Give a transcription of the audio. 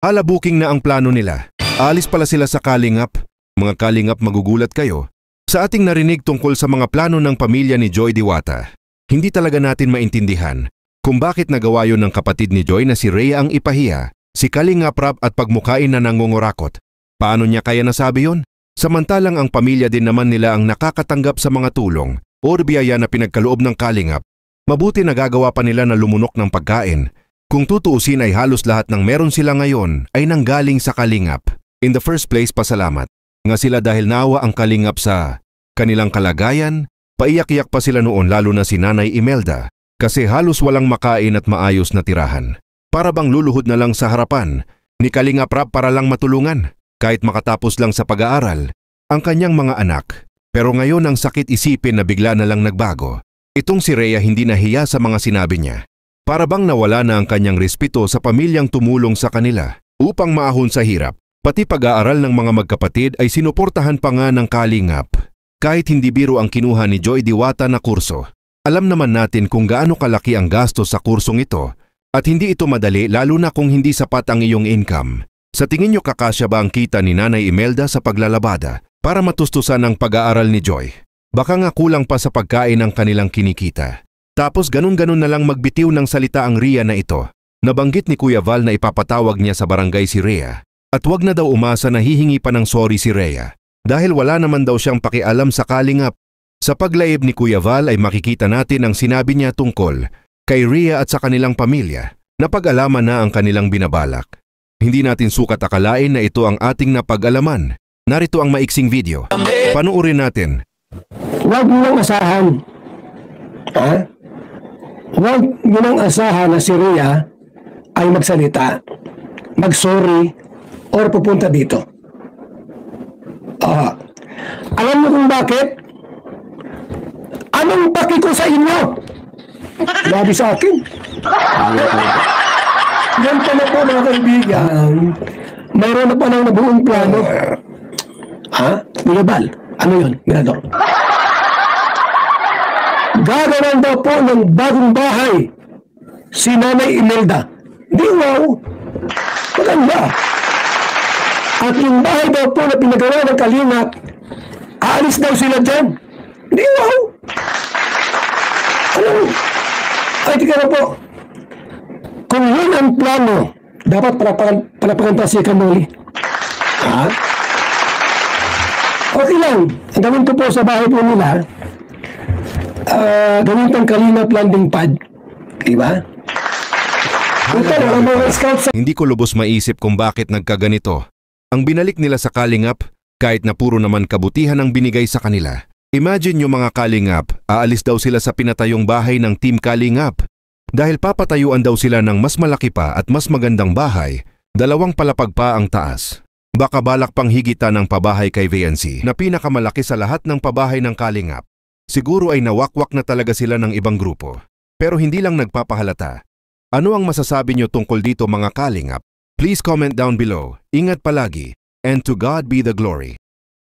Hala booking na ang plano nila. Aalis pala sila sa Kalingap. Mga Kalingap, magugulat kayo sa ating narinig tungkol sa mga plano ng pamilya ni Joy Diwata. Hindi talaga natin maintindihan kung bakit nagawa yun ng kapatid ni Joy na si Rhea ang ipahiya, si Kalingap Rap at pagmukain na nangungurakot. Paano niya kaya nasabi yun? Samantalang ang pamilya din naman nila ang nakakatanggap sa mga tulong o biyaya na pinagkaloob ng Kalingap. Mabuti nagagawa pa nila na lumunok ng pagkain. Kung tutuusin ay halos lahat ng meron sila ngayon ay nanggaling sa Kalingap. In the first place, pasalamat nga sila dahil naawa ang Kalingap sa kanilang kalagayan. Paiyak-iyak pa sila noon lalo na si Nanay Imelda kasi halos walang makain at maayos na tirahan. Para bang luluhod na lang sa harapan ni Kalingap Rap para lang matulungan kahit makatapos lang sa pag-aaral ang kanyang mga anak. Pero ngayon ang sakit isipin na bigla na lang nagbago. Itong si Rhea hindi nahiya sa mga sinabi niya. Para bang nawala na ang kanyang respeto sa pamilyang tumulong sa kanila upang maahon sa hirap. Pati pag-aaral ng mga magkapatid ay sinuportahan pa nga ng Kalingap. Kahit hindi biro ang kinuha ni Joy Diwata na kurso. Alam naman natin kung gaano kalaki ang gastos sa kursong ito at hindi ito madali lalo na kung hindi sapat ang iyong income. Sa tingin niyo kakasya ba ang kita ni Nanay Imelda sa paglalabada para matustusan ang pag-aaral ni Joy? Baka nga kulang pa sa pagkain ang kanilang kinikita. Tapos ganun-ganun na lang magbitiw ng salita ang Rhea na ito. Nabanggit ni Kuya Val na ipapatawag niya sa barangay si Rhea. At wag na daw umasa na hihingi pa ng sorry si Rhea. Dahil wala naman daw siyang pakialam sa Kalingap. Sa paglaib ni Kuya Val ay makikita natin ang sinabi niya tungkol kay Rhea at sa kanilang pamilya. Napag-alaman na ang kanilang binabalak. Hindi natin sukat akalain na ito ang ating napag-alaman. Narito ang maiksing video. Panuorin natin. Huwag mo nang asahan. Ha? Huwag mo nang asahan na si Rhea ay magsalita, mag-sorry, or pupunta dito. Alam mo kung bakit? Anong paki ko sa inyo? Labi sa akin. Yan pala po mga kaibigan. Mayroon na palang nabuong plano. Ha? Milabal. Ano yun, Mirador? Gagawin daw po ng bagong bahay si Nanay Imelda. Di wow. Maganda. At yung bahay daw po na pinagawa ng Kalingap, aalis daw sila dyan. Di wow. Ano? Ay, tika na po. Kung yun ang plano, dapat palapakan pa si Kamuli. Ha? Okay lang. Ang gawin ko po sa bahay po nila, gawin pang Kalingap landing pad. Diba? Hindi ko lubos maisip kung bakit nagkaganito. Ang binalik nila sa Kalingap, kahit na puro naman kabutihan ang binigay sa kanila. Imagine yung mga Kalingap, aalis daw sila sa pinatayong bahay ng Team Kalingap. Dahil papatayuan daw sila ng mas malaki pa at mas magandang bahay, 2 palapag pa ang taas. Baka balak pang higitan ng pabahay kay VNC na pinakamalaki sa lahat ng pabahay ng Kalingap. Siguro ay nawakwak na talaga sila ng ibang grupo. Pero hindi lang nagpapahalata. Ano ang masasabi nyo tungkol dito mga Kalingap? Please comment down below. Ingat palagi. And to God be the glory.